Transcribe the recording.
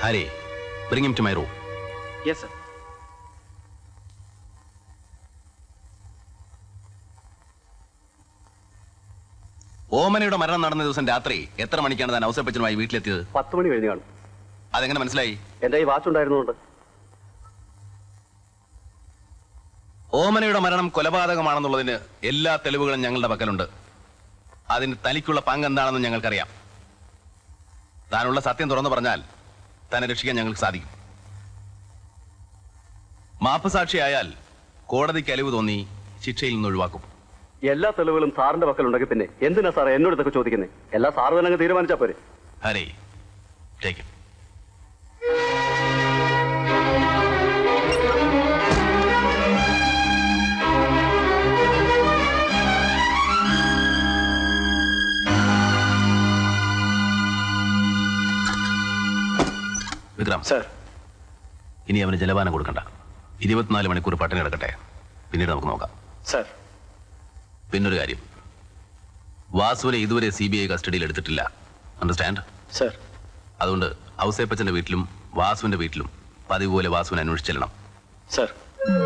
Harry, bring him to my room. Yes, sir. ഓമനയുടെ മരണം നടന്ന ദിവസം രാത്രി എത്ര മണിക്കാണ് താൻ ഔസേപ്പച്ചനുമായി വീട്ടിലെത്തിയത്? 10 മണി കഴിഞ്ഞു കാണും. അതെങ്ങനെ മനസ്സിലായി? എന്റെ ഈ വാച്ച് ഉണ്ടായിരുന്നുകൊണ്ട്. ഓമനയുടെ മരണം കൊലപാതകമാണെന്നുള്ളതിന് എല്ലാ തെളിവുകളും ഞങ്ങളുടെ പക്കലുണ്ട്. അതിന് തനിക്കുള്ള പങ്ക് എന്താണെന്ന് ഞങ്ങൾക്കറിയാം. താനുള്ള സത്യം തുറന്നു പറഞ്ഞാൽ തന്നെ രക്ഷിക്കാൻ ഞങ്ങൾക്ക് സാധിക്കും. മാപ്പ് സാക്ഷിയായാൽ കോടതിക്ക് അലിവ് തോന്നി ശിക്ഷയിൽ നിന്ന് ഒഴിവാക്കും. എല്ലാ തെളിവുകളും സാറിന്റെ പക്കലുണ്ടെങ്കിൽ പിന്നെ എന്തിനാ സാറേ എന്നോട് ഇതൊക്കെ ചോദിക്കുന്നത്? എല്ലാ സാറ് തന്നെ അങ്ങ് തീരുമാനിച്ചാ പോരെ. Hari, take it. Vikram sir, ഇനി അവന് ജലപാനം കൊടുക്കണ്ട. 24 മണിക്കൂർ പട്ടിണി കിടക്കട്ടെ, പിന്നീട് നമുക്ക് നോക്കാം. സർ. പിന്നൊരു കാര്യം, വാസുവിനെ ഇതുവരെ CBI കസ്റ്റഡിയിൽ എടുത്തിട്ടില്ല. അണ്ടർസ്റ്റാൻഡ്? സർ. അതുകൊണ്ട് ഔസേപ്പച്ചന്റെ വീട്ടിലും വാസുവിന്റെ വീട്ടിലും പതിവ് പോലെ വാസുവിനെ അന്വേഷിച്ചെല്ലണം. സർ.